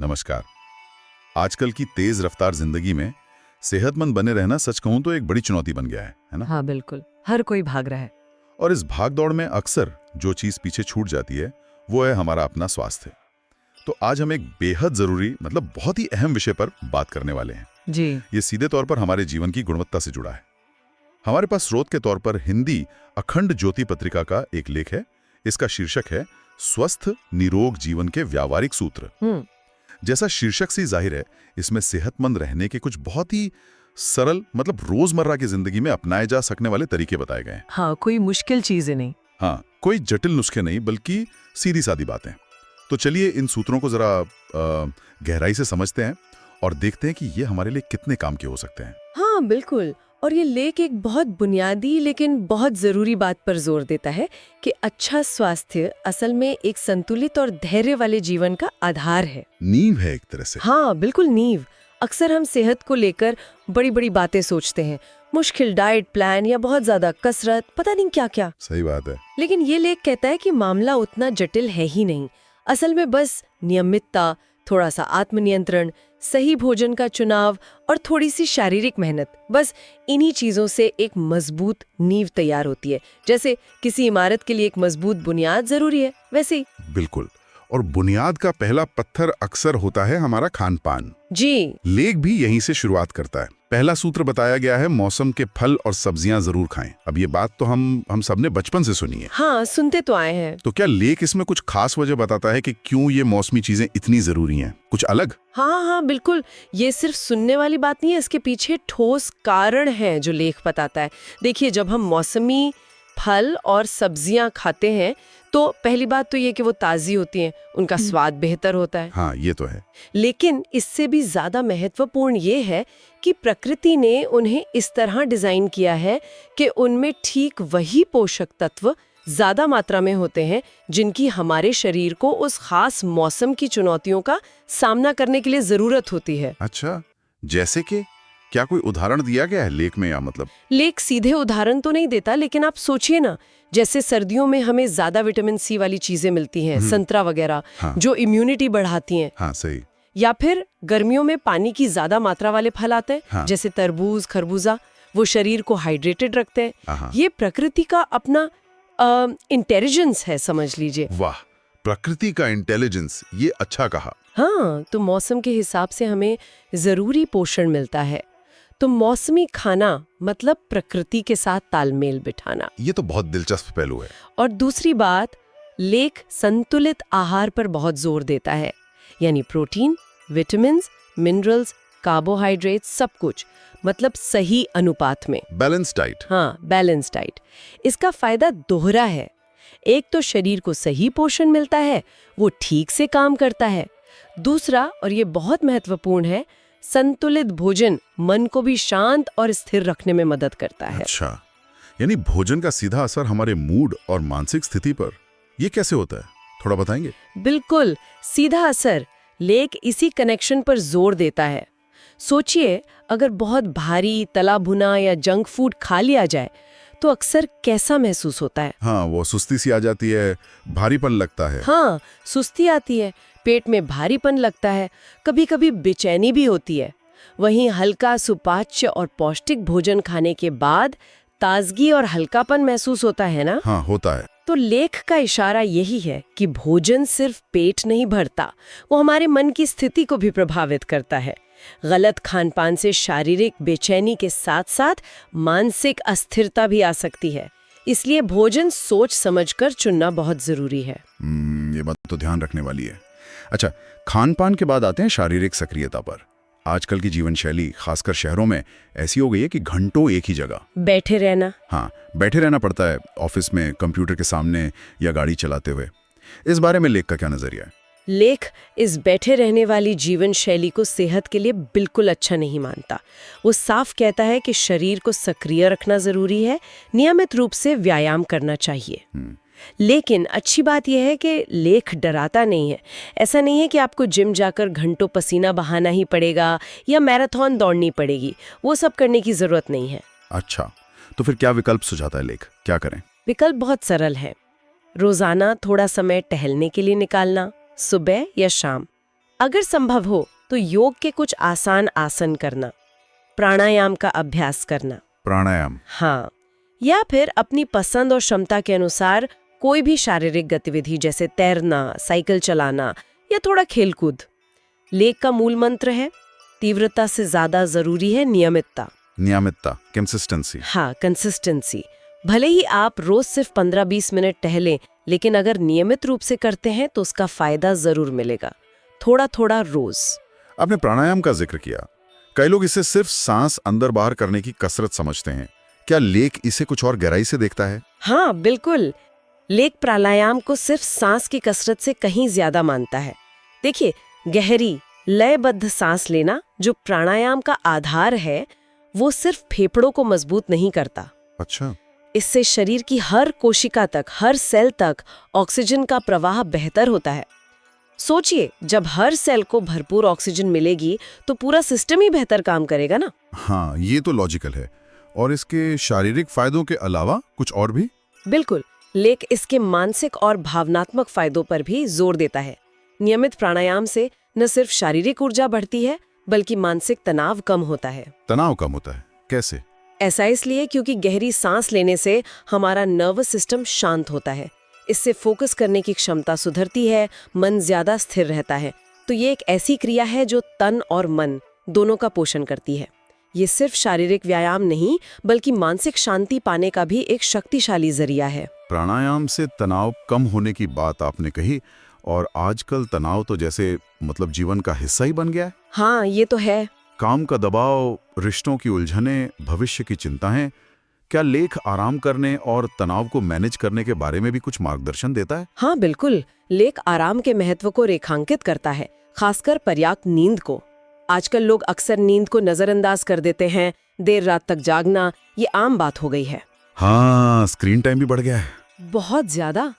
नमस्कार। आजकल की तेज रफ्तार जिंदगी में सेहतमंद बने रहना सच कहूं तो एक बड़ी चुनौती बन गया है ना? हाँ बिल्कुल, हर कोई भाग रहा है। और इस भागदौड़ में अक्सर जो चीज पीछे छूट जाती है वो है हमारा अपना स्वास्थ्य। तो आज हम एक बेहद जरूरी मतलब बहुत ही अहम विषय पर बात करने वाले हैं। जी। ये सीधे तौर पर हमारे जीवन की गुणवत्ता से जुड़ा है। हमारे पास स्रोत के तौर पर हिंदी अखंड ज्योति पत्रिका का एक लेख है। इसका शीर्षक है स्वस्थ निरोग जीवन के व्यावहारिक सूत्र। जैसा शीर्षक से जाहिर है, इसमें सेहतमंद रहने के कुछ बहुत ही सरल मतलब रोजमर्रा की जिंदगी में अपनाए जा सकने वाले तरीके बताए गए हैं। हाँ, कोई मुश्किल चीजें नहीं। हाँ, कोई जटिल नुस्खे नहीं बल्कि सीधी सादी बातें। तो चलिए इन सूत्रों को जरा गहराई से समझते हैं और देखते हैं कि ये हमारे लिए कितने काम के हो सकते हैं। हाँ बिल्कुल। और ये लेख एक बहुत बुनियादी लेकिन बहुत जरूरी बात पर जोर देता है कि अच्छा स्वास्थ्य असल में एक संतुलित और धैर्य वाले जीवन का आधार है। नींव है एक तरह से। हाँ बिल्कुल नींव। अक्सर हम सेहत को लेकर बड़ी बड़ी बातें सोचते हैं, मुश्किल डाइट प्लान या बहुत ज्यादा कसरत, पता नहीं क्या क्या। सही बात है। लेकिन ये लेख कहता है कि मामला उतना जटिल है ही नहीं। असल में बस नियमितता, थोड़ा सा आत्मनियंत्रण, सही भोजन का चुनाव और थोड़ी सी शारीरिक मेहनत, बस इन्हीं चीजों से एक मजबूत नींव तैयार होती है। जैसे किसी इमारत के लिए एक मजबूत बुनियाद जरूरी है, वैसे ही। बिल्कुल। और बुनियाद का पहला पत्थर अक्सर होता है हमारा खान पान। जी। लेख भी यहीं से शुरुआत करता है। पहला सूत्र बताया गया है, मौसम के फल और सब्जियां जरूर खाएं। अब ये बात तो हम सबने बचपन से सुनी है। हाँ, सुनते तो आए हैं। तो क्या लेख इसमें कुछ खास वजह बताता है कि क्यों ये मौसमी चीजें इतनी जरूरी हैं? कुछ अलग? हाँ बिल्कुल। ये सिर्फ सुनने वाली बात नहीं है, इसके पीछे ठोस कारण है जो लेख बताता है। देखिए, जब हम मौसमी फल और सब्जियां खाते हैं तो पहली बात तो ये कि वो ताजी होती हैं, उनका स्वाद बेहतर होता है। हाँ, ये तो है। लेकिन इससे भी ज्यादा महत्वपूर्ण ये है कि प्रकृति ने उन्हें इस तरह डिजाइन किया है कि उनमें ठीक वही पोषक तत्व ज्यादा मात्रा में होते हैं जिनकी हमारे शरीर को उस खास मौसम की चुनौतियों का सामना करने के लिए जरूरत होती है। अच्छा, जैसे कि क्या कोई उदाहरण दिया गया है लेख में? या मतलब लेख सीधे उदाहरण तो नहीं देता, लेकिन आप सोचिए ना, जैसे सर्दियों में हमें ज्यादा विटामिन सी वाली चीजें मिलती हैं, संतरा वगैरह, हाँ। जो इम्यूनिटी बढ़ाती हैं। हाँ, सही। या फिर गर्मियों में पानी की ज्यादा मात्रा वाले फल आते हैं, हाँ। जैसे तरबूज, खरबूजा, वो शरीर को हाइड्रेटेड रखते हैं। हाँ। ये प्रकृति का अपना इंटेलिजेंस है, समझ लीजिए। वाह, प्रकृति का इंटेलिजेंस, ये अच्छा कहा। हाँ, तो मौसम के हिसाब से हमें जरूरी पोषण मिलता है। तो मौसमी खाना मतलब प्रकृति के साथ तालमेल बिठाना। ये तो बहुत दिलचस्प पहलू है। और दूसरी बात, लेख संतुलित आहार पर बहुत जोर देता है, यानी प्रोटीन, विटामिन्स, मिनरल्स, कार्बोहाइड्रेट्स, सब कुछ मतलब सही अनुपात में। Balance diet. हाँ, बैलेंस डाइट। इसका फायदा दोहरा है। एक तो शरीर को सही पोषण मिलता है, वो ठीक से काम करता है। दूसरा, और ये बहुत महत्वपूर्ण है, संतुलित भोजन मन को भी शांत और स्थिर रखने में मदद करता है। अच्छा, यानी भोजन का सीधा असर हमारे मूड और मानसिक स्थिति पर, ये कैसे होता है? थोड़ा बताएंगे? बिल्कुल, सीधा असर। लेख इसी कनेक्शन पर जोर देता है। सोचिए, अगर बहुत भारी तला भुना या जंक फूड खा लिया जाए तो अक्सर कैसा महसूस होता है? हाँ, वो सुस्ती सी आ जाती है, भारीपन लगता है। हाँ, सुस्ती आती है, पेट में भारीपन लगता है, कभी कभी बेचैनी भी होती है। वहीं हल्का सुपाच्य और पौष्टिक भोजन खाने के बाद ताजगी और हल्कापन महसूस होता है ना? हाँ, होता है। तो लेख का इशारा यही है कि भोजन सिर्फ पेट नहीं भरता, वो हमारे मन की स्थिति को भी प्रभावित करता है। गलत खानपान से शारीरिक बेचैनी के साथ साथ मानसिक अस्थिरता भी आ सकती है। इसलिए भोजन सोच समझकर चुनना बहुत जरूरी है। ये बात तो ध्यान रखने वाली है। अच्छा, खान-पान के बाद आते हैं शारीरिक सक्रियता पर। आजकल की जीवन शैली खासकर शहरों में ऐसी हो गई है कि घंटों एक ही जगह बैठे रहना। हाँ, बैठे रहना पड़ता है, ऑफिस में, कंप्यूटर के सामने या गाड़ी चलाते हुए। इस बारे में लेख का क्या नजरिया है? लेख इस बैठे रहने वाली जीवन शैली को सेहत के लिए बिल्कुल अच्छा नहीं मानता। वो साफ कहता है कि शरीर को सक्रिय रखना जरूरी है, नियमित रूप से व्यायाम करना चाहिए। लेकिन अच्छी बात यह है कि लेख डराता नहीं है। ऐसा नहीं है कि आपको जिम जाकर घंटों पसीना बहाना ही पड़ेगा या मैराथन दौड़नी पड़ेगी, वो सब करने की जरूरत नहीं है। अच्छा, तो फिर क्या विकल्प सुझाता है लेख? क्या करें? विकल्प बहुत सरल है। रोजाना थोड़ा समय टहलने के लिए निकालना, सुबह या शाम। अगर संभव हो तो योग के कुछ आसान आसन करना, प्राणायाम का अभ्यास करना, प्राणायाम। हाँ, या फिर अपनी पसंद और क्षमता के अनुसार कोई भी शारीरिक गतिविधि जैसे तैरना, साइकिल चलाना या थोड़ा खेलकूद। लेख का मूल मंत्र है, तीव्रता से ज्यादा जरूरी है नियमितता। नियमितता, कंसिस्टेंसी। हाँ, कंसिस्टेंसी। भले ही आप रोज सिर्फ 15-20 मिनट टहलें, लेकिन अगर नियमित रूप से करते हैं तो उसका फायदा जरूर मिलेगा, थोड़ा थोड़ा रोज। आपने प्राणायाम का जिक्र किया। कई लोग इसे सिर्फ सांस अंदर बाहर करने की कसरत समझते हैं। क्या लेख इसे कुछ और गहराई से देखता है? हाँ, बिल्कुल। लेख प्राणायाम को सिर्फ सांस की कसरत से कहीं ज्यादा मानता है। देखिए, गहरी लयबद्ध सांस लेना जो प्राणायाम का आधार है, वो सिर्फ फेफड़ों को मजबूत नहीं करता। अच्छा। इससे शरीर की हर कोशिका तक, हर सेल तक ऑक्सीजन का प्रवाह बेहतर होता है। सोचिए, जब हर सेल को भरपूर ऑक्सीजन मिलेगी तो पूरा सिस्टम ही बेहतर काम करेगा ना। हाँ, ये तो लॉजिकल है। और इसके शारीरिक फायदों के अलावा कुछ और भी? बिल्कुल। लेख इसके मानसिक और भावनात्मक फायदों पर भी जोर देता है। नियमित प्राणायाम से न सिर्फ शारीरिक ऊर्जा बढ़ती है, बल्कि मानसिक तनाव कम होता है। तनाव कम होता है? कैसे? ऐसा इसलिए क्योंकि गहरी सांस लेने से हमारा नर्वस सिस्टम शांत होता है। इससे फोकस करने की क्षमता सुधरती है, मन ज्यादा स्थिर रहता है। तो ये एक ऐसी क्रिया है जो तन और मन दोनों का पोषण करती है। ये सिर्फ शारीरिक व्यायाम नहीं, बल्कि मानसिक शांति पाने का भी एक शक्तिशाली जरिया है। प्राणायाम से तनाव कम होने की बात आपने कही, और आजकल तनाव तो जैसे जीवन का हिस्सा ही बन गया है। हाँ, ये तो है। काम का दबाव, रिश्तों की उलझनें, भविष्य की चिंताएं। क्या लेख आराम करने और तनाव को मैनेज करने के बारे में भी कुछ मार्गदर्शन देता है? हाँ, बिल्कुल। लेख आराम के महत्व को रेखांकित करता है, खासकर पर्याप्त नींद को। आजकल लोग अक्सर नींद को नजरअंदाज कर देते हैं। देर रात तक जागना ये आम बात हो गई है। हाँ, स्क्रीन टाइम भी बढ़ गया है। बहुत ज्यादा।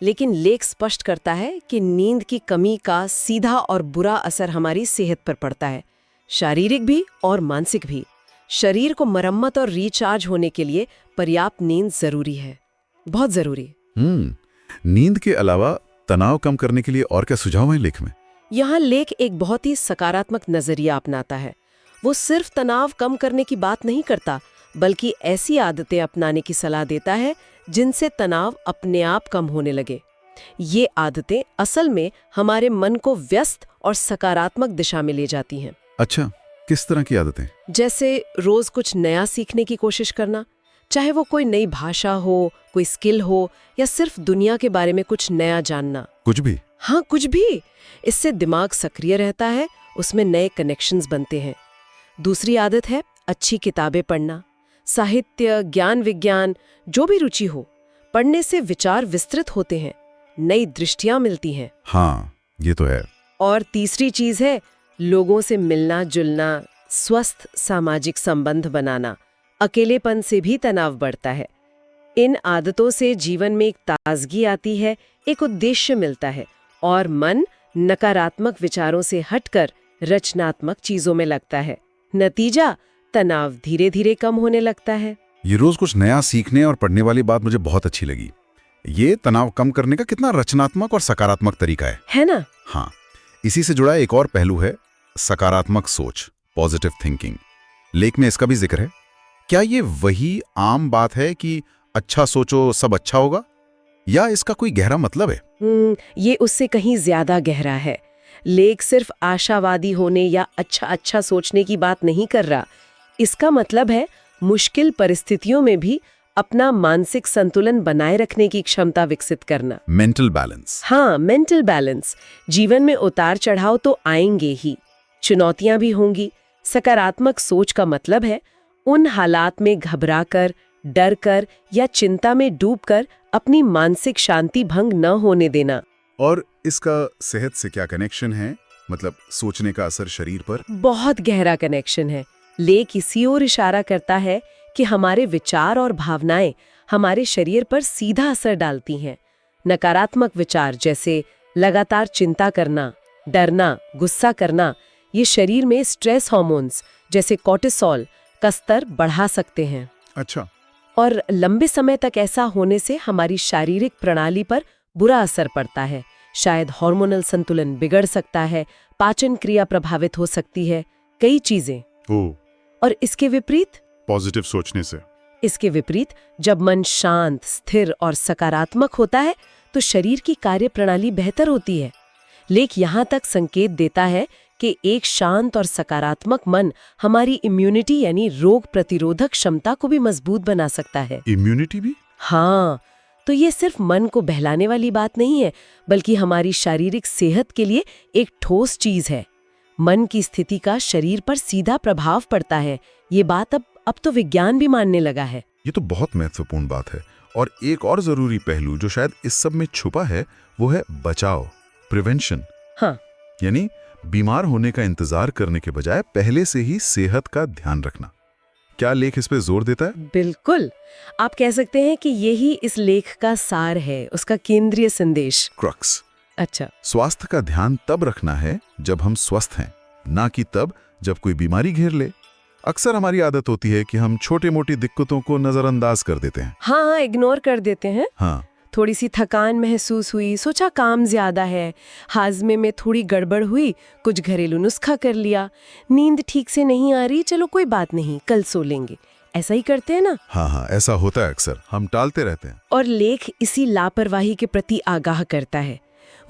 लेकिन लेख स्पष्ट करता है कि नींद की कमी का सीधा और बुरा असर हमारी सेहत पर पड़ता है, शारीरिक भी और मानसिक भी। शरीर को मरम्मत और रिचार्ज होने के लिए पर्याप्त नींद जरूरी है, बहुत जरूरी। नींद के अलावा तनाव कम करने के लिए और क्या सुझाव हैं लेख में? यहाँ लेख एक बहुत ही सकारात्मक नजरिया अपनाता है। वो सिर्फ तनाव कम करने की बात नहीं करता, बल्कि ऐसी आदतें अपनाने की सलाह देता है जिनसे तनाव अपने आप कम होने लगे। ये आदतें असल में हमारे मन को व्यस्त और सकारात्मक दिशा में ले जाती हैं। अच्छा, किस तरह की आदतें? जैसे रोज कुछ नया सीखने की कोशिश करना, चाहे वो कोई नई भाषा हो, कोई स्किल हो, या सिर्फ दुनिया के बारे में कुछ नया जानना। कुछ भी? हाँ, कुछ भी। इससे दिमाग सक्रिय रहता है, उसमें नए कनेक्शंस बनते हैं। दूसरी आदत है अच्छी किताबें पढ़ना। साहित्य, ज्ञान, विज्ञान, जो भी रुचि हो, पढ़ने से विचार विस्तृत होते हैं, नई दृष्टियां मिलती हैं। हाँ, ये तो है। और तीसरी चीज है लोगों से मिलना जुलना, स्वस्थ सामाजिक संबंध बनाना। अकेलेपन से भी तनाव बढ़ता है। इन आदतों से जीवन में एक ताजगी आती है, एक उद्देश्य मिलता है, और मन नकारात्मक विचारों से हटकर रचनात्मक चीजों में लगता है। नतीजा, तनाव धीरे धीरे कम होने लगता है। ये रोज कुछ नया सीखने और पढ़ने वाली बात मुझे बहुत अच्छी लगी। ये तनाव कम करने का कितना रचनात्मक और सकारात्मक तरीका है ना? हाँ, इसी से जुड़ा एक और पहलू है सकारात्मक सोच, पॉजिटिव थिंकिंग। लेख में इसका भी जिक्र है। क्या ये वही आम बात है कि अच्छा सोचो सब अच्छा होगा, या इसका कोई गहरा मतलब है? ये उससे कहीं ज्यादा गहरा है। लेख सिर्फ आशावादी होने या अच्छा सोचने की बात नहीं कर रहा। इसका मतलब है मुश्किल परिस्थितियों में भी अपना मानसिक संतुलन बनाए रखने की क्षमता विकसित करना। Mental balance. हाँ, मेंटल बैलेंस। जीवन में उतार चढ़ाव तो आएंगे ही, चुनौतियां भी होंगी। सकारात्मक सोच का मतलब है उन हालात में घबराकर, डरकर या चिंता में डूबकर अपनी मानसिक शांति भंग न होने देना। और इसका सेहत से क्या कनेक्शन है? मतलब सोचने का असर शरीर पर? बहुत गहरा कनेक्शन है। लेख इसी ओर इशारा करता है कि हमारे विचार और भावनाएं हमारे शरीर पर सीधा असर डालती हैं। नकारात्मक विचार जैसे लगातार चिंता करना, डरना, गुस्सा करना, ये शरीर में स्ट्रेस हार्मोन्स जैसे कॉर्टिसोल का स्तर बढ़ा सकते हैं। अच्छा। और लंबे समय तक ऐसा होने से हमारी शारीरिक प्रणाली पर बुरा असर पड़ता है। शायद हार्मोनल संतुलन बिगड़ सकता है, पाचन क्रिया प्रभावित हो सकती है, कई चीजें। ओ, और इसके विपरीत पॉजिटिव सोचने से। इसके विपरीत जब मन शांत, स्थिर और सकारात्मक होता है तो शरीर की कार्यप्रणाली बेहतर होती है। लेख यहाँ तक संकेत देता है कि एक शांत और सकारात्मक मन हमारी इम्यूनिटी यानी रोग प्रतिरोधक क्षमता को भी मजबूत बना सकता है। इम्यूनिटी भी? हाँ, तो ये सिर्फ मन को बहलाने वाली बात नहीं है, बल्कि हमारी शारीरिक सेहत के लिए एक ठोस चीज है। मन की स्थिति का शरीर पर सीधा प्रभाव पड़ता है। ये बात अब तो विज्ञान भी मानने लगा है। ये तो बहुत महत्वपूर्ण बात है। और एक और जरूरी पहलू जो शायद इस सब में छुपा है वो है बचाव, प्रिवेंशन। हाँ, यानी बीमार होने का इंतजार करने के बजाय पहले से ही सेहत का ध्यान रखना। क्या लेख इस पे जोर देता है? बिल्कुल। आप कह सकते हैं कि यही इस लेख का सार है, उसका केंद्रीय संदेश। क्रक्स। अच्छा, स्वास्थ्य का ध्यान तब रखना है जब हम स्वस्थ हैं, ना कि तब जब कोई बीमारी घेर ले। अक्सर हमारी आदत होती है कि हम छोटे मोटी दिक्कतों को नजरअंदाज कर देते हैं। हाँ, इग्नोर कर देते हैं। हाँ, थोड़ी सी थकान महसूस हुई, सोचा काम ज्यादा है, हाजमे में थोड़ी गड़बड़ हुई, कुछ घरेलू नुस्खा कर लिया, नींद ठीक से नहीं आ रही, चलो कोई बात नहीं, कल सो लेंगे। ऐसा ही करते हैं ना? हाँ, ऐसा होता है अक्सर, हम टालते रहते हैं। और लेख इसी लापरवाही के प्रति आगाह करता है।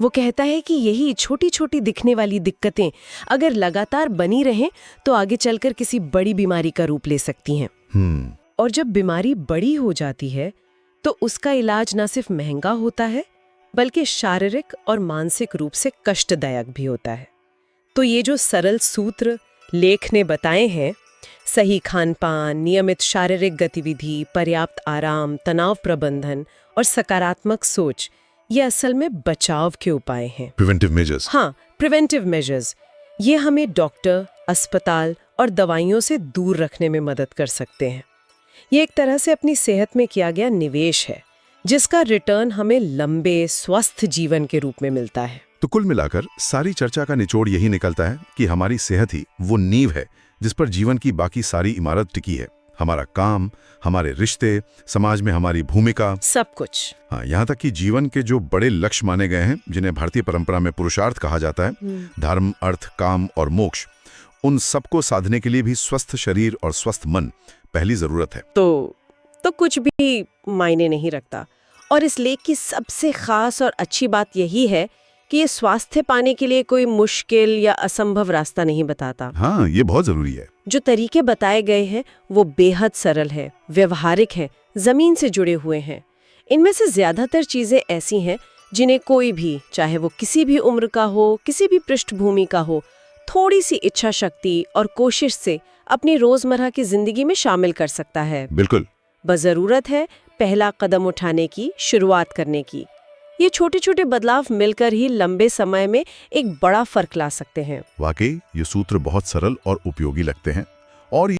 वो कहता है कि यही छोटी छोटी दिखने वाली दिक्कतें अगर लगातार बनी रहें तो आगे चलकर किसी बड़ी बीमारी का रूप ले सकती हैं। और जब बीमारी बड़ी हो जाती है तो उसका इलाज न सिर्फ महंगा होता है बल्कि शारीरिक और मानसिक रूप से कष्टदायक भी होता है। तो ये जो सरल सूत्र लेख ने बताए हैं, सही खान-पान, नियमित शारीरिक गतिविधि, पर्याप्त आराम, तनाव प्रबंधन और सकारात्मक सोच, ये असल में बचाव के उपाय हैं। Preventive measures. हाँ, प्रिवेंटिव मेजर्स। ये हमें डॉक्टर, अस्पताल और दवाइयों से दूर रखने में मदद कर सकते हैं। ये एक तरह से अपनी सेहत में किया गया निवेश है, जिसका रिटर्न हमें लंबे स्वस्थ जीवन के रूप में मिलता है। तो कुल मिलाकर सारी चर्चा का निचोड़ यही निकलता है कि हमारी सेहत ही वो नींव है जिस पर जीवन की बाकी सारी इमारत टिकी है। हमारा काम, हमारे रिश्ते, समाज में हमारी भूमिका, सब कुछ। हाँ, यहाँ तक कि जीवन के जो बड़े लक्ष्य माने गए हैं, जिन्हें भारतीय परंपरा में पुरुषार्थ कहा जाता है, धर्म, अर्थ, काम और मोक्ष, उन सबको साधने के लिए भी स्वस्थ शरीर और स्वस्थ मन पहली जरूरत है। तो कुछ भी मायने नहीं रखता। और इस लेख की सबसे खास और अच्छी बात यही है कि ये स्वास्थ्य पाने के लिए कोई मुश्किल या असंभव रास्ता नहीं बताता। हाँ, ये बहुत जरूरी है। जो तरीके बताए गए हैं वो बेहद सरल है, व्यवहारिक हैं, जमीन से जुड़े हुए हैं। इनमें से ज्यादातर चीजें ऐसी हैं जिन्हें कोई भी, चाहे वो किसी भी उम्र का हो, किसी भी पृष्ठभूमि का हो, थोड़ी सी इच्छा शक्ति और कोशिश से अपनी रोजमर्रा की जिंदगी में शामिल कर सकता है। बिल्कुल। बस जरूरत है पहला कदम उठाने की, शुरुआत करने की। ये छोटे छोटे बदलाव मिलकर ही लंबे समय में एक बड़ा फर्क ला सकते हैं। वाकई ये सूत्र बहुत सरल और उपयोगी लगते हैं और